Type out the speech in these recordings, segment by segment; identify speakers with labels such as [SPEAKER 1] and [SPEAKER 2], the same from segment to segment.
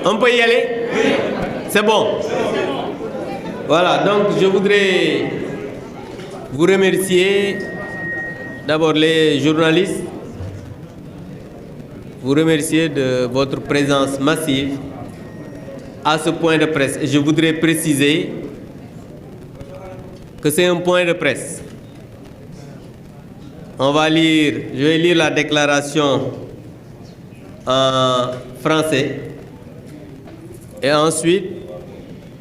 [SPEAKER 1] On peut y aller? C'est bon. Voilà, donc je voudrais vous remercier, d'abord les journalistes, vous remercier de votre présence massive à ce point de presse. Et je voudrais préciser que c'est un point de presse. Je vais lire la déclaration en français et ensuite,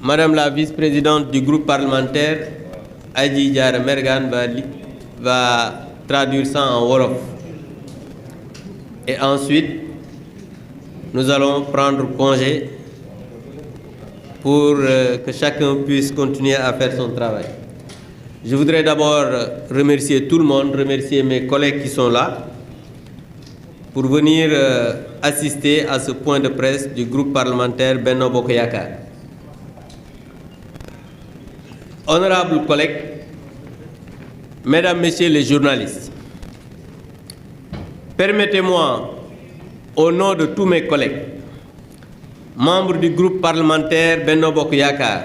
[SPEAKER 1] Madame la vice-présidente du groupe parlementaire, Adji Diarra Mergane, va traduire ça en Wolof. Et ensuite, nous allons prendre congé pour que chacun puisse continuer à faire son travail. Je voudrais d'abord remercier tout le monde, remercier mes collègues qui sont là pour venir assister à ce point de presse du groupe parlementaire Benno Bokk Yakaar. Honorables collègues, mesdames, messieurs les journalistes, permettez-moi, au nom de tous mes collègues, membres du groupe parlementaire Benno Bokk Yakaar,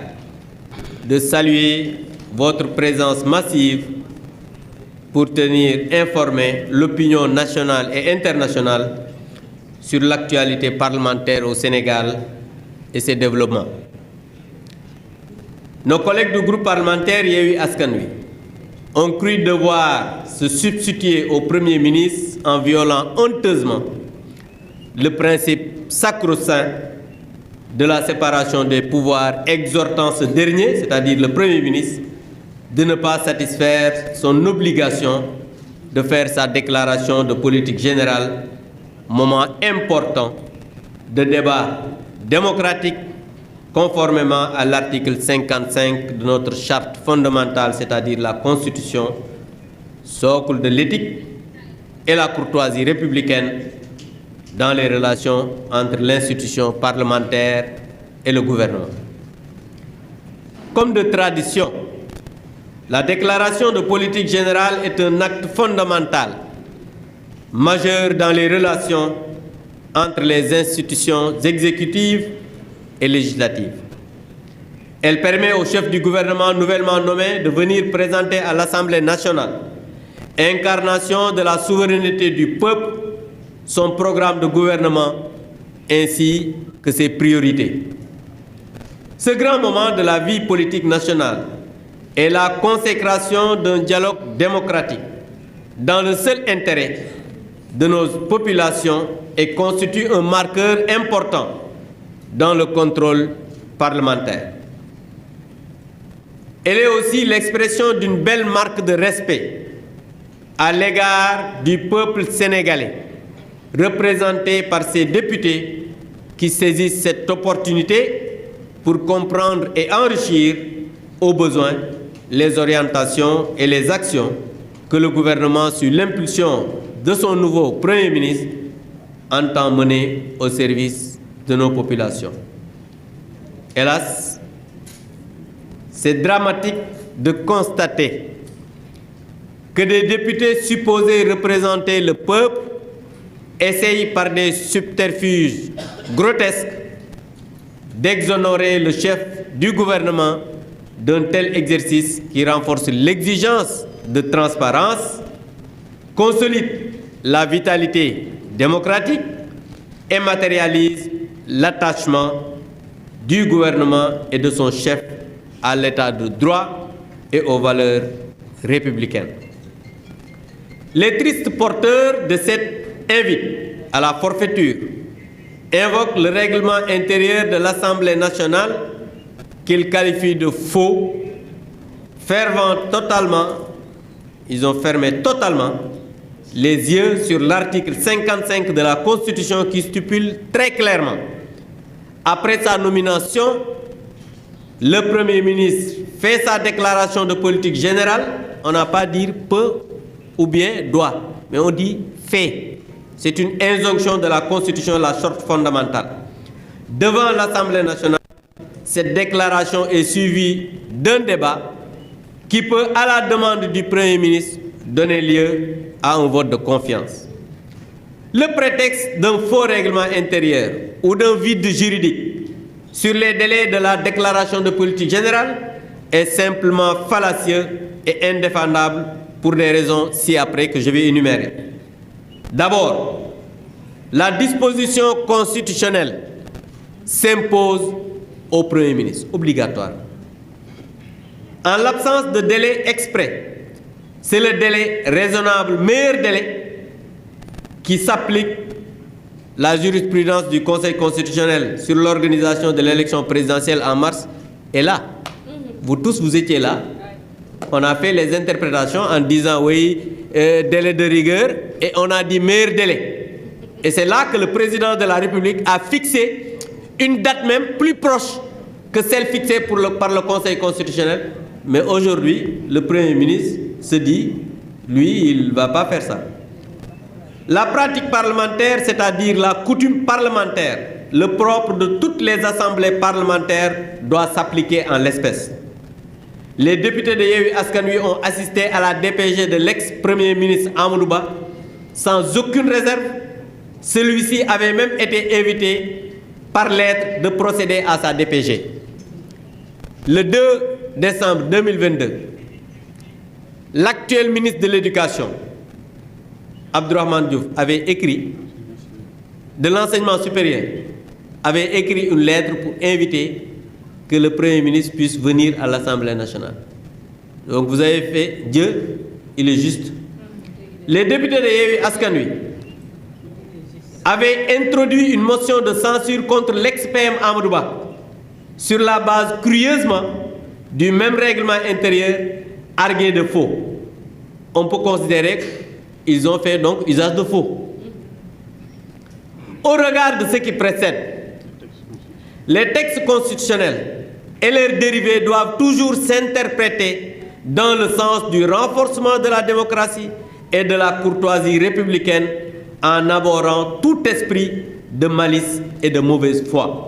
[SPEAKER 1] de saluer votre présence massive pour tenir informée l'opinion nationale et internationale sur l'actualité parlementaire au Sénégal et ses développements. Nos collègues du groupe parlementaire Yewwi Askan Wi ont cru devoir se substituer au Premier ministre en violant honteusement le principe sacro-saint de la séparation des pouvoirs, exhortant ce dernier, c'est-à-dire le Premier ministre, de ne pas satisfaire son obligation de faire sa déclaration de politique générale, moment important de débat démocratique conformément à l'article 55 de notre charte fondamentale, c'est-à-dire la Constitution, socle de l'éthique et la courtoisie républicaine dans les relations entre l'institution parlementaire et le gouvernement. Comme de tradition, la déclaration de politique générale est un acte fondamental, majeur dans les relations entre les institutions exécutives et législatives. Elle permet au chef du gouvernement nouvellement nommé de venir présenter à l'Assemblée nationale, incarnation de la souveraineté du peuple, son programme de gouvernement ainsi que ses priorités. Ce grand moment de la vie politique nationale est la consécration d'un dialogue démocratique dans le seul intérêt de nos populations et constitue un marqueur important dans le contrôle parlementaire. Elle est aussi l'expression d'une belle marque de respect à l'égard du peuple sénégalais, représenté par ses députés qui saisissent cette opportunité pour comprendre et enrichir au besoin les orientations et les actions que le gouvernement, sous l'impulsion de son nouveau Premier ministre, entend mener au service de nos populations. Hélas, c'est dramatique de constater que des députés supposés représenter le peuple essayent par des subterfuges grotesques d'exonérer le chef du gouvernement d'un tel exercice qui renforce l'exigence de transparence, consolide la vitalité démocratique et matérialise l'attachement du gouvernement et de son chef à l'état de droit et aux valeurs républicaines. Les tristes porteurs de cet invite à la forfaiture invoquent le règlement intérieur de l'Assemblée nationale qu'ils qualifient de faux, ils ont fermé totalement les yeux sur l'article 55 de la Constitution qui stipule très clairement: après sa nomination, le Premier ministre fait sa déclaration de politique générale. On n'a pas dit peut ou bien doit, mais on dit fait. C'est une injonction de la Constitution, la charte fondamentale. Devant l'Assemblée nationale, cette déclaration est suivie d'un débat qui peut, à la demande du Premier ministre, donner lieu à un vote de confiance. Le prétexte d'un faux règlement intérieur ou d'un vide juridique sur les délais de la déclaration de politique générale est simplement fallacieux et indéfendable pour des raisons ci-après que je vais énumérer. D'abord, la disposition constitutionnelle s'impose au Premier ministre, obligatoire. En l'absence de délai exprès, c'est le délai raisonnable, meilleur délai, qui s'applique. La jurisprudence du Conseil constitutionnel sur l'organisation de l'élection présidentielle en mars est là. Vous tous, vous étiez là. On a fait les interprétations en disant oui, délai de rigueur, et on a dit meilleur délai. Et c'est là que le président de la République a fixé une date même plus proche que celle fixée par le Conseil constitutionnel. Mais aujourd'hui, le Premier ministre se dit, lui, il ne va pas faire ça. La pratique parlementaire, c'est-à-dire la coutume parlementaire, le propre de toutes les assemblées parlementaires, doit s'appliquer en l'espèce. Les députés de Yewwi Askan Wi ont assisté à la DPG de l'ex-premier ministre Amadou Ba sans aucune réserve. Celui-ci avait même été invité par lettre de procéder à sa DPG. Le 2 décembre 2022, l'actuel ministre de l'Éducation, Abdourahmane Diouf, avait écrit, de l'enseignement supérieur, avait écrit une lettre pour inviter que le Premier ministre puisse venir à l'Assemblée nationale. Donc vous avez fait, Dieu, il est juste. Les députés de Yewwi Askan Wi avaient introduit une motion de censure contre l'ex-PM Amadou Ba sur la base, curieusement, du même règlement intérieur argué de faux. On peut considérer qu'ils ont fait donc usage de faux. Au regard de ce qui précède, les textes constitutionnels et leurs dérivés doivent toujours s'interpréter dans le sens du renforcement de la démocratie et de la courtoisie républicaine en abhorrant tout esprit de malice et de mauvaise foi.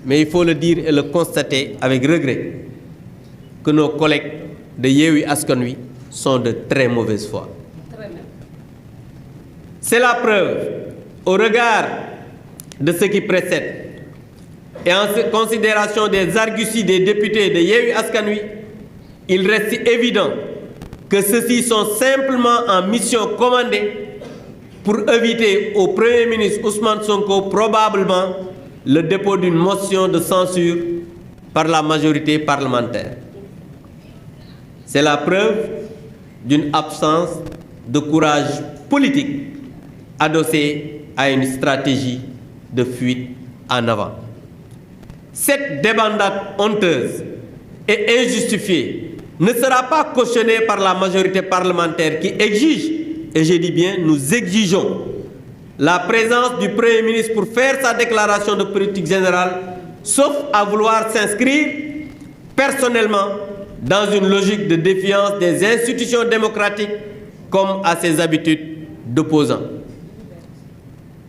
[SPEAKER 1] Mais il faut le dire et le constater avec regret que nos collègues de Yewwi Askan Wi sont de très mauvaise foi. C'est la preuve, au regard de ce qui précède, et en considération des arguties des députés de Yewwi Askan Wi, il reste évident que ceux-ci sont simplement en mission commandée pour éviter au Premier ministre Ousmane Sonko probablement le dépôt d'une motion de censure par la majorité parlementaire. C'est la preuve d'une absence de courage politique adossée à une stratégie de fuite en avant. Cette débandade honteuse et injustifiée ne sera pas cautionnée par la majorité parlementaire qui exige, et je dis bien nous exigeons, la présence du Premier ministre pour faire sa déclaration de politique générale, sauf à vouloir s'inscrire personnellement dans une logique de défiance des institutions démocratiques comme à ses habitudes d'opposant.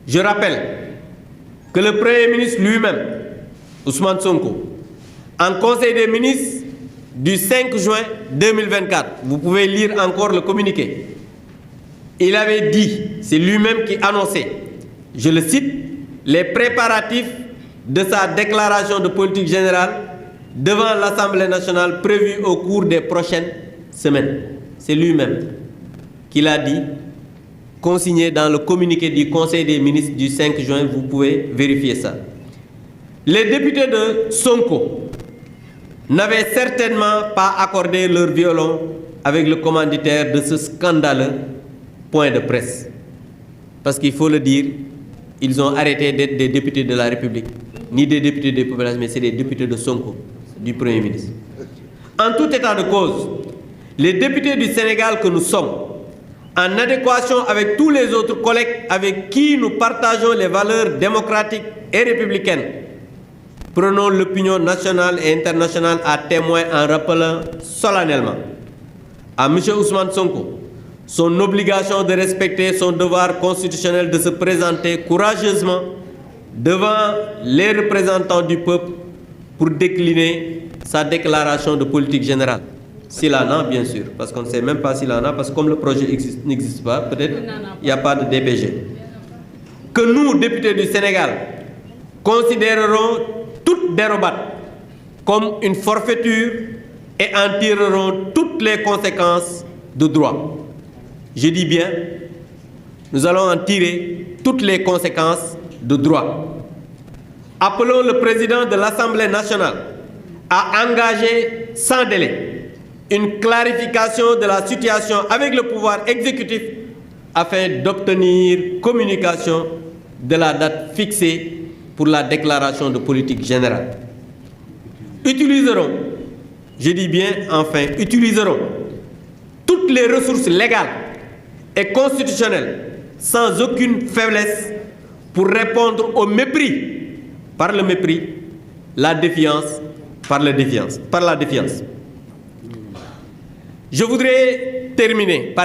[SPEAKER 1] Je rappelle que le Premier ministre lui-même, Ousmane Sonko, en Conseil des ministres du 5 juin 2024, vous pouvez lire encore le communiqué, il avait dit, c'est lui-même qui annonçait, je le cite, les préparatifs de sa déclaration de politique générale devant l'Assemblée nationale prévue au cours des prochaines semaines. C'est lui-même qui l'a dit, consigné dans le communiqué du Conseil des ministres du 5 juin, vous pouvez vérifier ça. Les députés de Sonko n'avaient certainement pas accordé leur violon avec le commanditaire de ce scandaleux point de presse. Parce qu'il faut le dire, ils ont arrêté d'être des députés de la République, ni des députés des populations, mais c'est des députés de Sonko, du Premier ministre. En tout état de cause, les députés du Sénégal que nous sommes, en adéquation avec tous les autres collègues avec qui nous partageons les valeurs démocratiques et républicaines, prenons l'opinion nationale et internationale à témoin en rappelant solennellement à M. Ousmane Sonko son obligation de respecter son devoir constitutionnel de se présenter courageusement devant les représentants du peuple pour décliner sa déclaration de politique générale. S'il en a, bien sûr, parce qu'on ne sait même pas s'il en a, parce que comme le projet n'existe pas, peut-être il n'y a pas de DPG. Que nous, députés du Sénégal, considéreront toute dérobade comme une forfaiture et en tireront toutes les conséquences de droit. Je dis bien, nous allons en tirer toutes les conséquences de droit. Appelons le président de l'Assemblée nationale à engager sans délai une clarification de la situation avec le pouvoir exécutif afin d'obtenir communication de la date fixée pour la déclaration de politique générale. Utiliserons, je dis bien enfin, utiliserons toutes les ressources légales et constitutionnelles sans aucune faiblesse pour répondre au mépris par le mépris, la défiance par la défiance. Je voudrais terminer par